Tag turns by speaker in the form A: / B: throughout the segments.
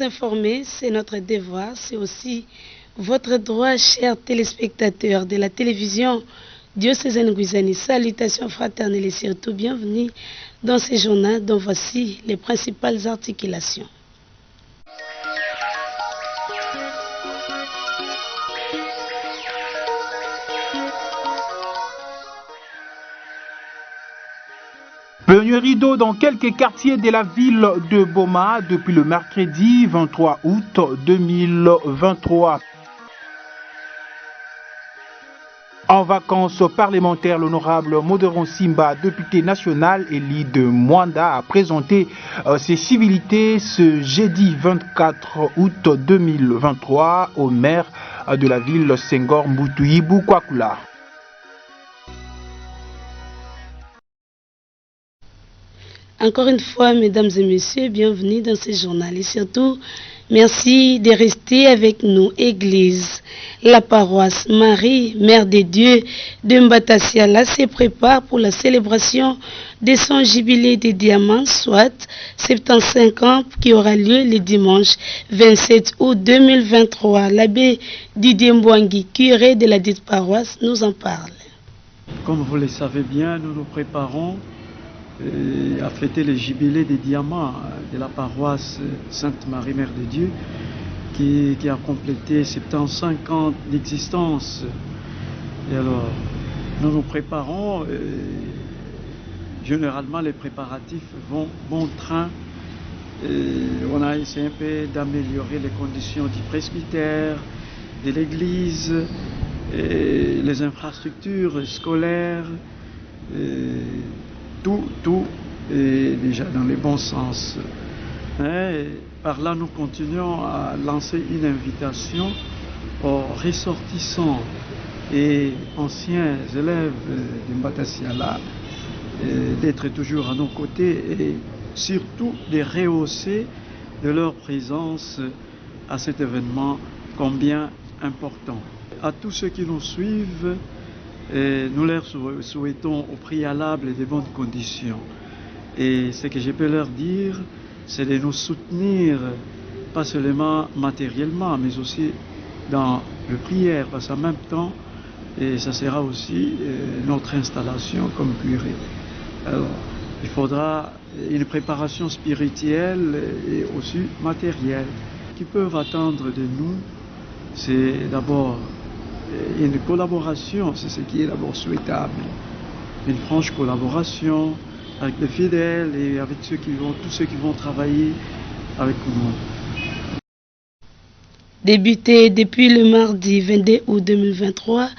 A: vous informer, c'est notre devoir, c'est aussi votre droit, chers téléspectateurs de la télévision diocésaine Guizani. Salutations fraternelles et surtout bienvenue dans ce journal dont voici les principales articulations.
B: Pénurie d'eau dans quelques quartiers de la ville de Boma depuis le mercredi 23 août 2023. En vacances parlementaires, l'honorable Moderon Simba, député national élu de Mwanda, a présenté ses civilités ce jeudi 24 août 2023 au maire de la ville Senghor Mbutuyi Kwakula.
A: Encore une fois, mesdames et messieurs, bienvenue dans ce journal et surtout, merci de rester avec nous. Église, la paroisse Marie, Mère des Dieux de Mbatasiala se prépare pour la célébration de son jubilé des diamants, soit 75 ans, qui aura lieu le dimanche 27 août 2023. L'abbé Didier Mbouangui, curé de la dite paroisse, nous en parle.
C: Comme vous le savez bien, nous nous préparons à fêter le jubilé des diamants de la paroisse Sainte-Marie Mère de Dieu qui a complété 75 ans d'existence. Et alors, nous nous préparons, généralement les préparatifs vont bon train. On a essayé un peu d'améliorer les conditions du presbytère, de l'église, les infrastructures scolaires, tout est déjà dans le bon sens. Et par là, nous continuons à lancer une invitation aux ressortissants et anciens élèves de Mbatasiala d'être toujours à nos côtés et surtout de rehausser de leur présence à cet événement combien important. À tous ceux qui nous suivent, nous leur souhaitons au préalable de bonnes conditions. Et ce que je peux leur dire, c'est de nous soutenir, pas seulement matériellement, mais aussi dans le prière, parce qu'en même temps, et ça sera aussi notre installation comme curé. Alors, il faudra une préparation spirituelle et aussi matérielle. Ce qu'ils peuvent attendre de nous, c'est d'abord une collaboration, c'est ce qui est d'abord souhaitable. Une franche collaboration avec les fidèles et avec tous ceux qui vont travailler avec nous.
A: Débuté depuis le mardi 22 août 2023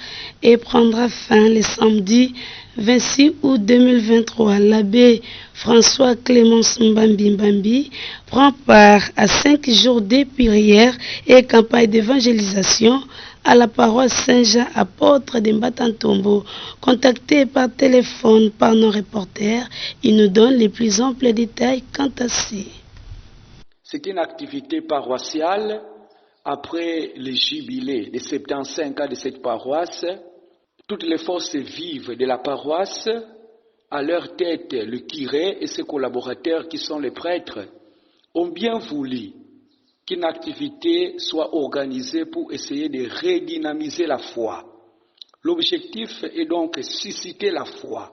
A: et prendra fin le samedi 26 août 2023. L'abbé François Clémence Mbambi prend part à 5 jours de prières et campagne d'évangélisation à la paroisse Saint-Jean apôtre de Mbatantombo. Contacté par téléphone par nos reporters, il nous donne les plus amples détails quant à ci.
D: C'est une activité paroissiale. Après le jubilé de 75 ans de cette paroisse, toutes les forces vives de la paroisse, à leur tête le curé et ses collaborateurs qui sont les prêtres, ont bien voulu qu'une activité soit organisée pour essayer de redynamiser la foi. L'objectif est donc susciter la foi,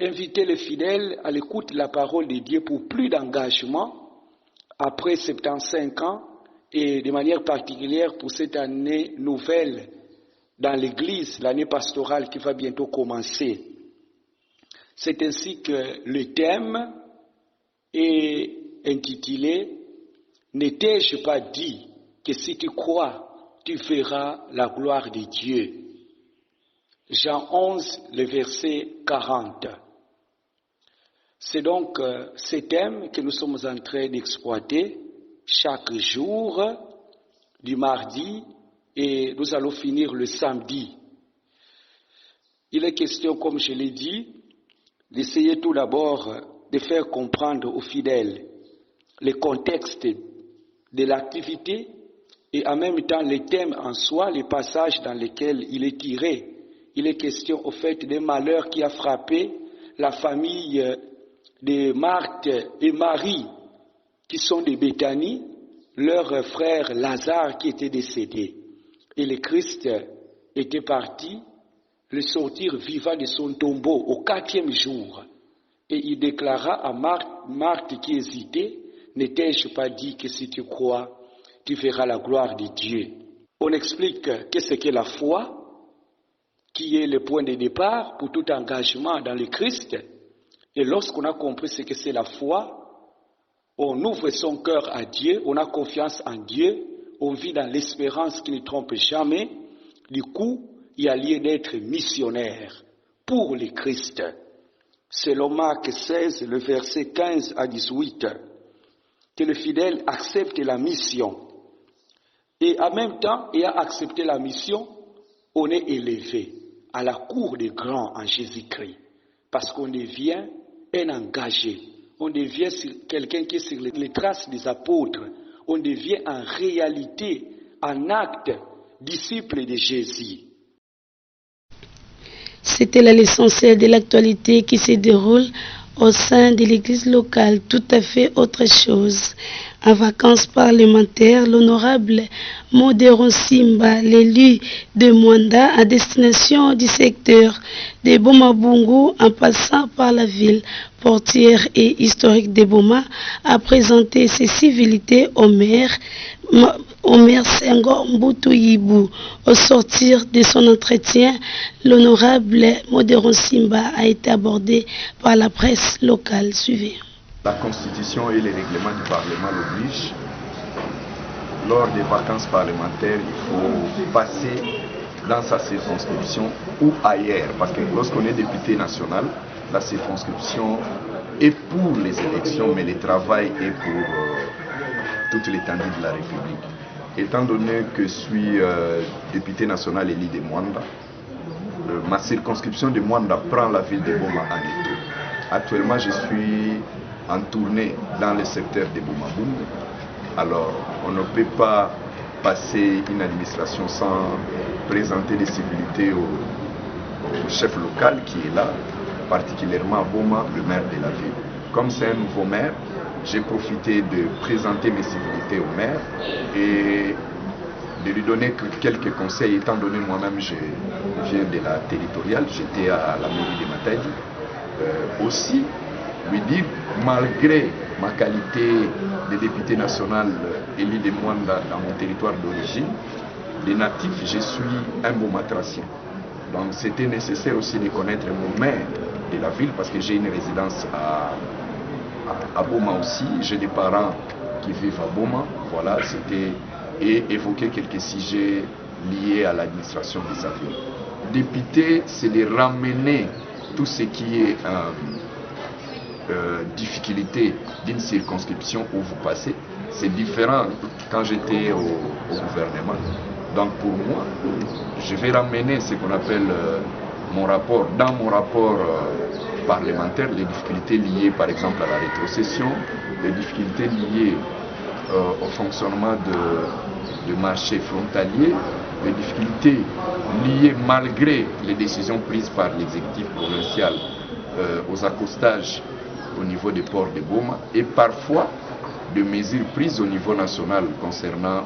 D: inviter les fidèles à l'écoute de la parole de Dieu pour plus d'engagement après 75 ans et de manière particulière pour cette année nouvelle dans l'Église, l'année pastorale qui va bientôt commencer. C'est ainsi que le thème est intitulé « Ne t'ai-je pas dit que si tu crois, tu verras la gloire de Dieu » Jean 11, le verset 40. C'est donc ce thème que nous sommes en train d'exploiter chaque jour du mardi et nous allons finir le samedi. Il est question, comme je l'ai dit, d'essayer tout d'abord de faire comprendre aux fidèles le contexte de l'activité et en même temps le thème en soi, les passages dans lesquels il est tiré. Il est question au fait des malheurs qui a frappé la famille de Marthe et Marie qui sont de Béthanie leur frère Lazare qui était décédé. Et le Christ était parti le sortir vivant de son tombeau au 4e jour. Et il déclara à Marthe qui hésitait, n'étais-je pas dit que si tu crois, tu verras la gloire de Dieu. On explique qu'est-ce qu'est la foi, qui est le point de départ pour tout engagement dans le Christ. Et lorsqu'on a compris ce que c'est la foi, on ouvre son cœur à Dieu, on a confiance en Dieu, on vit dans l'espérance qui ne trompe jamais. Du coup, il y a lieu d'être missionnaire pour le Christ. Selon Marc 16, le verset 15 à 18, que le fidèle accepte la mission. Et en même temps, ayant accepté la mission, on est élevé à la cour des grands en Jésus-Christ. Parce qu'on devient un engagé. On devient quelqu'un qui est sur les traces des apôtres. On devient en réalité, en acte, disciple de Jésus.
A: C'était là l'essentiel de l'actualité qui se déroule au sein de l'église locale, tout à fait autre chose. En vacances parlementaires, l'honorable Modéron Simba, l'élu de Mwanda à destination du secteur de Boma-Bungu en passant par la ville portière et historique de Boma, a présenté ses civilités au maire Senghor Mbutu Yibou. Au sortir de son entretien, l'honorable Modéron Simba a été abordé par la presse locale. Suivez.
E: La Constitution et les règlements du Parlement l'obligent. Lors des vacances parlementaires, il faut passer dans sa circonscription ou ailleurs. Parce que lorsqu'on est député national, la circonscription est pour les élections, mais le travail est pour toute l'étendue de la République. Étant donné que je suis député national élu de Mwanda, ma circonscription de Mwanda prend la ville de Boma en étau. Actuellement, je suis en tournée dans le secteur de Boma-Bungu. Alors, on ne peut pas passer une administration sans présenter des civilités au chef local qui est là, particulièrement à Boma, le maire de la ville. Comme c'est un nouveau maire, j'ai profité de présenter mes civilités au maire et de lui donner quelques conseils, étant donné moi-même je viens de la territoriale, j'étais à la mairie de Matadi. Aussi, lui dire, malgré ma qualité de député national élu de Mwanda dans mon territoire d'origine, les natifs, je suis un Bomatracien. Donc c'était nécessaire aussi de connaître mon maire de la ville parce que j'ai une résidence à Boma aussi. J'ai des parents qui vivent à Boma. Voilà, c'était et évoquer quelques sujets liés à l'administration de sa ville. Député, c'est de ramener tout ce qui est difficulté d'une circonscription où vous passez. C'est différent quand j'étais au gouvernement. Donc pour moi, je vais ramener ce qu'on appelle mon rapport, dans mon rapport parlementaire, les difficultés liées par exemple à la rétrocession, les difficultés liées au fonctionnement de marchés frontaliers, les difficultés liées malgré les décisions prises par l'exécutif provincial aux accostages au niveau des ports de Boma et parfois de mesures prises au niveau national concernant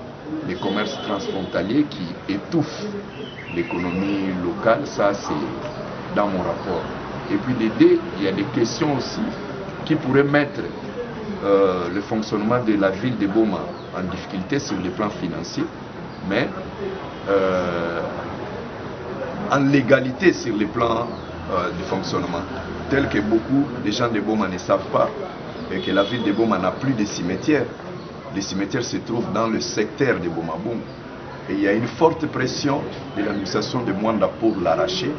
E: les commerces transfrontaliers qui étouffent l'économie locale. Ça, c'est dans mon rapport. Et puis d'aider, il y a des questions aussi qui pourraient mettre le fonctionnement de la ville de Boma en difficulté sur le plan financier, mais en légalité sur le plan du fonctionnement, tel que beaucoup de gens de Boma ne savent pas, et que la ville de Boma n'a plus de cimetières. Les cimetières se trouvent dans le secteur de Boma-Bungu. Et il y a une forte pression de l'administration de Mwanda pour l'arracher,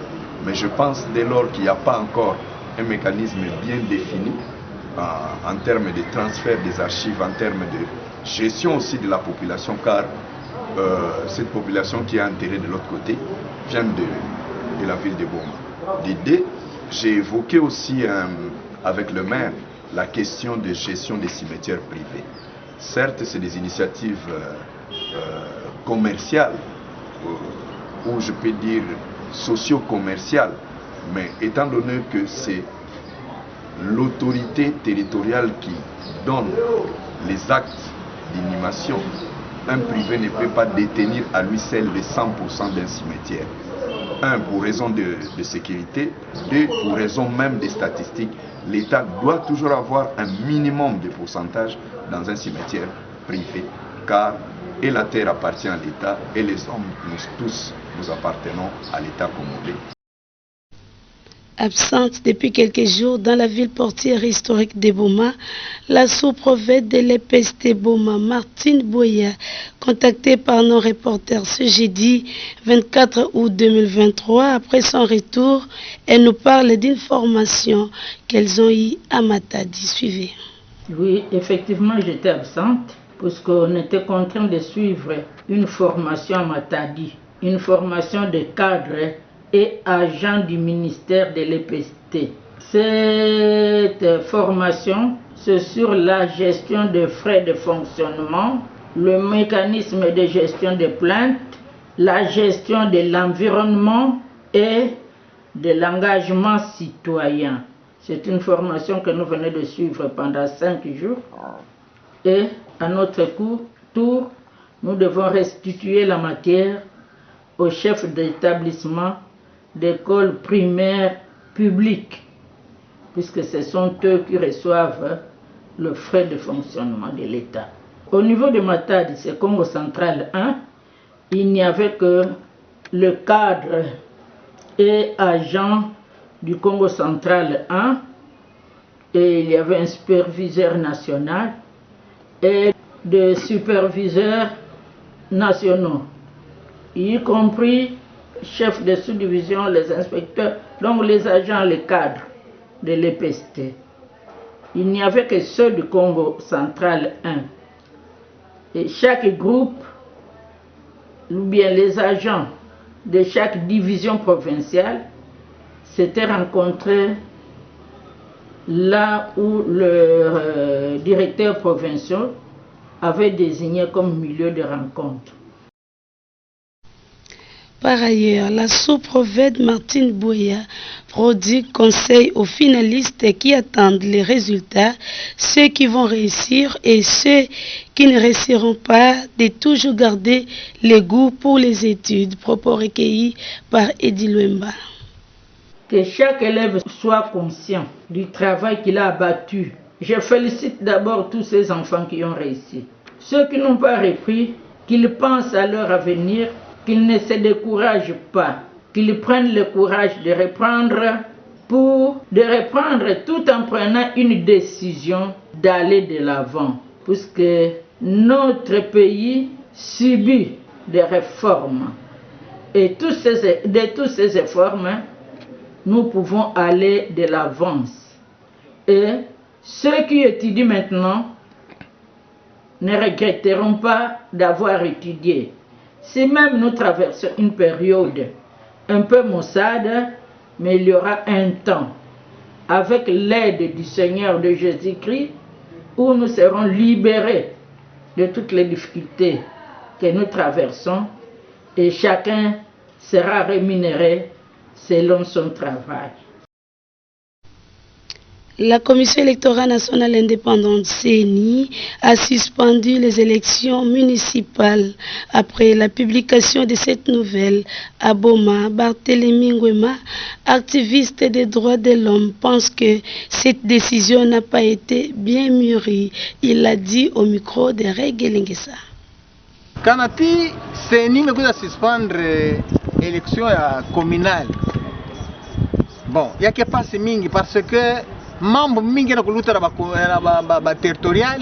E: mais je pense dès lors qu'il n'y a pas encore un mécanisme bien défini en termes de transfert des archives, en termes de gestion aussi de la population, car cette population qui est enterrée de l'autre côté vient de la ville de Boma. L'idée, j'ai évoqué aussi avec le maire la question de gestion des cimetières privés. Certes, c'est des initiatives commerciales, ou je peux dire socio-commerciales, mais étant donné que c'est l'autorité territoriale qui donne les actes d'inhumation. Un privé ne peut pas détenir à lui seul les 100% d'un cimetière. Un, pour raison de sécurité. Deux, pour raison même des statistiques. L'État doit toujours avoir un minimum de pourcentage dans un cimetière privé. Car et la terre appartient à l'État et les hommes, nous appartenons à l'État congolais.
A: Absente depuis quelques jours dans la ville portière historique de Boma, la sous-prophète de l'EPST Boma, Martine Boya, contactée par nos reporters ce jeudi 24 août 2023, après son retour, elle nous parle d'une formation qu'elles ont eue à Matadi. Suivez.
F: Oui, effectivement, j'étais absente parce qu'on était contraint de suivre une formation à Matadi, une formation de cadre et agent du ministère de l'EPST. Cette formation, c'est sur la gestion des frais de fonctionnement, le mécanisme de gestion des plaintes, la gestion de l'environnement et de l'engagement citoyen. C'est une formation que nous venons de suivre pendant 5 jours. Et à notre tour, nous devons restituer la matière aux chefs d'établissement d'écoles primaires publiques, puisque ce sont eux qui reçoivent le frais de fonctionnement de l'État. Au niveau de Matadi, c'est Congo Central 1, il n'y avait que le cadre et agent du Congo Central 1, et il y avait un superviseur national et des superviseurs nationaux, y compris chefs de sous-division, les inspecteurs, donc les agents, les cadres de l'EPST. Il n'y avait que ceux du Congo Central 1. Et chaque groupe, ou bien les agents de chaque division provinciale, s'étaient rencontrés là où le directeur provincial avait désigné comme milieu de rencontre.
A: Par ailleurs, la sous-prophète Martine Boya prodigue conseil aux finalistes qui attendent les résultats, ceux qui vont réussir et ceux qui ne réussiront pas, de toujours garder le goût pour les études. Propos recueillis par Eddie Luemba.
F: Que chaque élève soit conscient du travail qu'il a abattu. Je félicite d'abord tous ces enfants qui ont réussi. Ceux qui n'ont pas repris, qu'ils pensent à leur avenir, qu'ils ne se découragent pas, qu'ils prennent le courage de reprendre tout en prenant une décision d'aller de l'avant. Puisque notre pays subit des réformes. Et de tous ces réformes, nous pouvons aller de l'avance. Et ceux qui étudient maintenant ne regretteront pas d'avoir étudié. Si même nous traversons une période un peu maussade, mais il y aura un temps, avec l'aide du Seigneur de Jésus-Christ, où nous serons libérés de toutes les difficultés que nous traversons et chacun sera rémunéré selon son travail.
A: La Commission électorale nationale indépendante CENI a suspendu les élections municipales après la publication de cette nouvelle. À Boma, Barthélémy Nguema, activiste des droits de l'homme, pense que cette décision n'a pas été bien mûrie. Il l'a dit au micro de Reggae Lingesa.
G: Kanati CENI me suspendre l'élection communale. Bon, il y a que pas mingi parce que mambo mingi na kuluta na territorial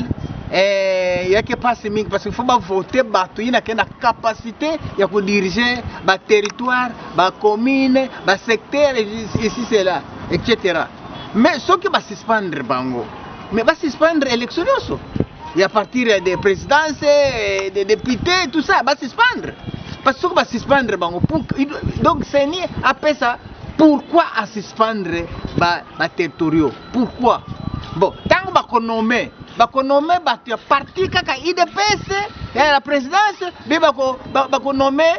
G: il y a que pas mingi parce qu'il faut voter batu ina kena capacité ya ko diriger ba territoire ba commune ba secteur ici c'est là etc. Mais ce qui va suspendre bango mais va suspendre élection yoso et à partir des présidences des députés tout ça va suspendre parce que va suspendre bango donc c'est ni après ça. Pourquoi à suspendre les territoriaux? Pourquoi? Bon, tant que vous nommez parti kaka IDPS et la présidence, vous nommez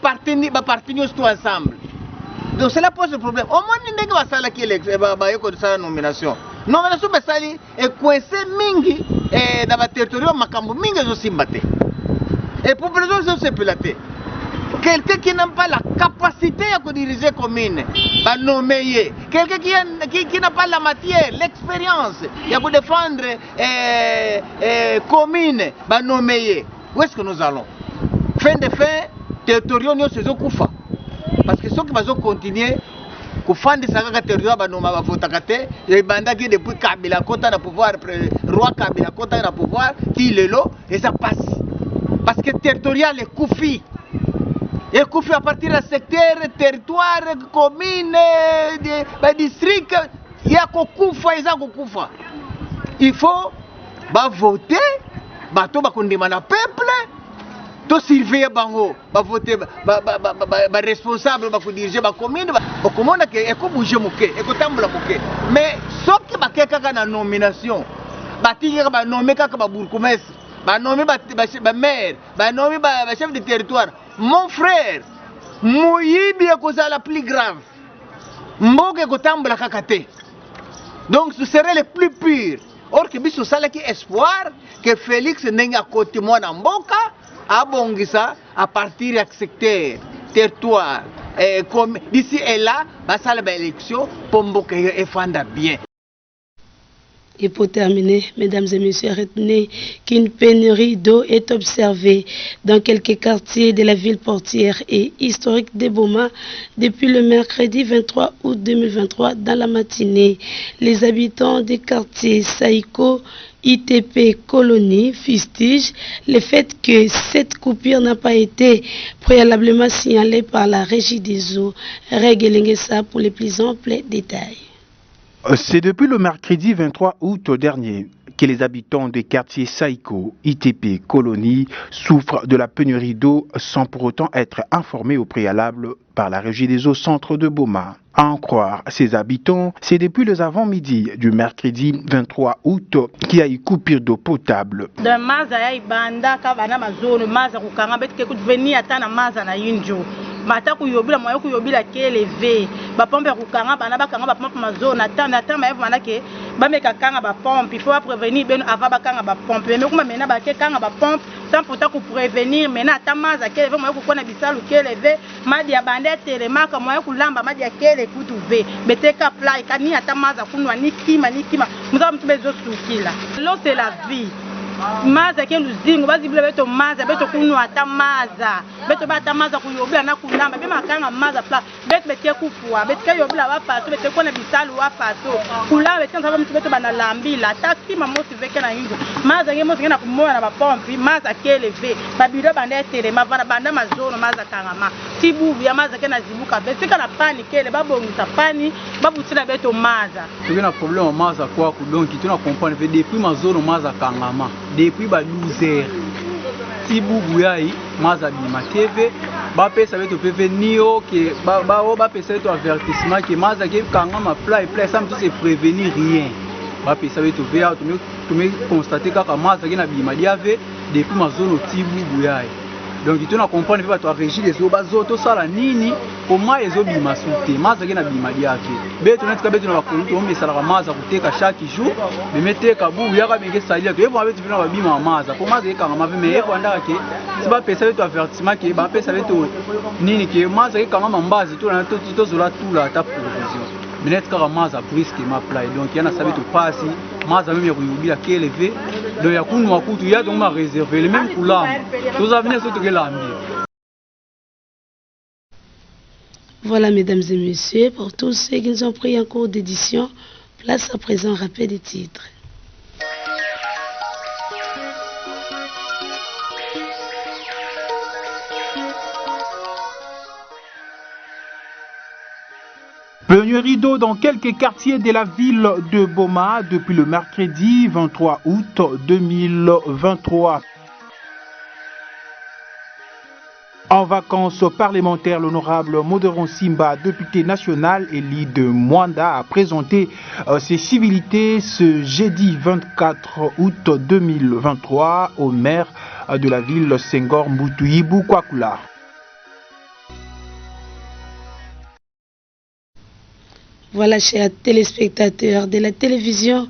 G: parti tout ensemble. Donc cela pose le problème. Au moins, nous avons la nomination. nomination basali ekwese mingi na ba territoire makambo mingi ezosimba te et population ezosepela te. Quelqu'un qui n'a pas la capacité à diriger commune, va nommer. Quelqu'un qui n'a pas la matière, l'expérience, il va défendre commune, va nommer. Où est-ce que nous allons? Fin de fin, territoriaux nous sommes koufa. Parce que ceux qui vont continuer, koufa de sa territoire va nommer va voter kate. Les bandits qui depuis Kabila Kota na pouvoir, roi Kabila Kota na pouvoir, qui le lot et ça passe. Parce que territorial est koufi. Et qu'on fait à partir du secteur, territoire, commune, district, il y a Koufa. Il faut voter, le peuple, tout surveiller bango, voter, responsable, diriger la commune, comment on peut bouger moké, on peut tambler moké. Mais ce qui va faire la nomination, va nommer comme bourgmestre, va nommer maire, va nommer chef de territoire. Mon frère, Moyibi est la plus grave. Mboge est kakate. Donc ce serait le plus pur. Or que biso sala ki espoir que Félix n'enga côté moi na mboka abongisa à partir du secteur, territoire, comme d'ici et là, ba sala ba élection pour mboka efanda bien.
A: Et pour terminer, mesdames et messieurs, retenez qu'une pénurie d'eau est observée dans quelques quartiers de la ville portière et historique de Boma depuis le mercredi 23 août 2023 dans la matinée. Les habitants des quartiers Saïko, ITP, Colonie, fustigent le fait que cette coupure n'a pas été préalablement signalée par la régie des eaux. Réglez ça pour les plus amples détails.
B: C'est depuis le mercredi 23 août dernier que les habitants des quartiers Saïko, ITP, Colonie souffrent de la pénurie d'eau sans pour autant être informés au préalable par la régie des eaux centre de Boma. À en croire ces habitants, c'est depuis les avant-midi du mercredi 23 août qu'il y a eu coupure d'eau potable.
H: Mata kuyobila moyo kuyobila keleve ba pompe kukanga bana bakanga ba pompe mazone na maeve manake ba meka kanga ba pompe il faut prévenir beno avant bakanga ba pompe mais kuma mena ba ke kanga ba pompe sans pourtant ku prévenir mena atamaza keleve moyo kukona bisalu keleve madi ya bandete le maka moyo kulamba madi ya kele kutu ve beteka pla kani atamaza kunwa nikima muza mtu bezo sukila l'eau c'est la vie. Maza ke luzingo bazibula beto maza beto kunwa atamaza beto batamaza kuyobila na kulamba be makanga maza pla beto bete kufua beto ke yobila wa paso beto kona bisalu wa paso kulamba beto nsaba mtu beto bana lambila taxi mamosi veke na hingo maza ke mosi na kumoya na ba pompi maza ke leve babiro banda tere mavana banda mazono maza kangama tibubu ya maza ke na zibuka beto kana pani kele babongisa pani babutila beto maza
C: tuna problème maza kwa ku donc tuna comprendre que depuis mazono maza kangama depuis ba 12h tibubu yai maza bima TV ba pesa beto prévenir que ba pesa beto avertissement que maza ke kangama pla ça me c'est prévenir rien ba pesa beto vea tu me constater que maza ke na bima diave depuis mazono tibubu yai. Donc tu na comprendre que tu as régi les obazo to sala nini comment ezo bima souté maza ke na bima diake beto netka beto na bakonto on mesala maza kuteka chaque jour me meteka bu yaka benge salia to ebo beto vina ba bima maza ko maza ke kanga me ebo ndaka ke si ba pesa beto avertissement ke ba pesa beto nini ke maza ke kanga mbazi to na to zola tout la ta provision minette ka maza brisque ma play donc yana sabe to pasi maza même ya kuyubila ke levé donc ya kunwa kutu ya donc ma réserver les mêmes couleurs tous avenir surtout que l'ambi.
A: Voilà mesdames et messieurs pour tous ceux qui nous ont pris en cours d'édition, place à présent rappel des titres.
B: Pénurie d'eau dans quelques quartiers de la ville de Boma depuis le mercredi 23 août 2023. En vacances parlementaires, l'honorable Moderon Simba, député national élu de Mwanda, a présenté ses civilités ce jeudi 24 août 2023 au maire de la ville Senghor Mbutuyibu Kwakula.
A: Voilà, chers téléspectateurs de la télévision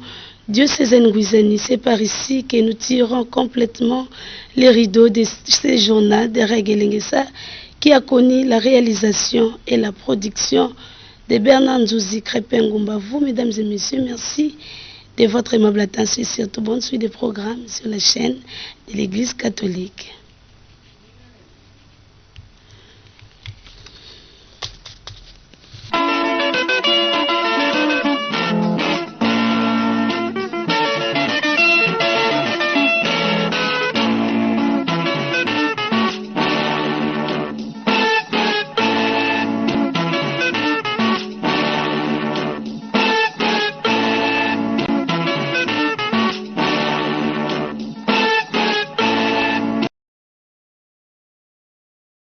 A: diocésaine Guizani, c'est par ici que nous tirons complètement les rideaux de ce journal de Regelingesa qui a connu la réalisation et la production de Bernard Nzouzi Crépengumba. Vous, mesdames et messieurs, merci de votre aimable attention et surtout bonne suite des programmes sur la chaîne de l'Église catholique.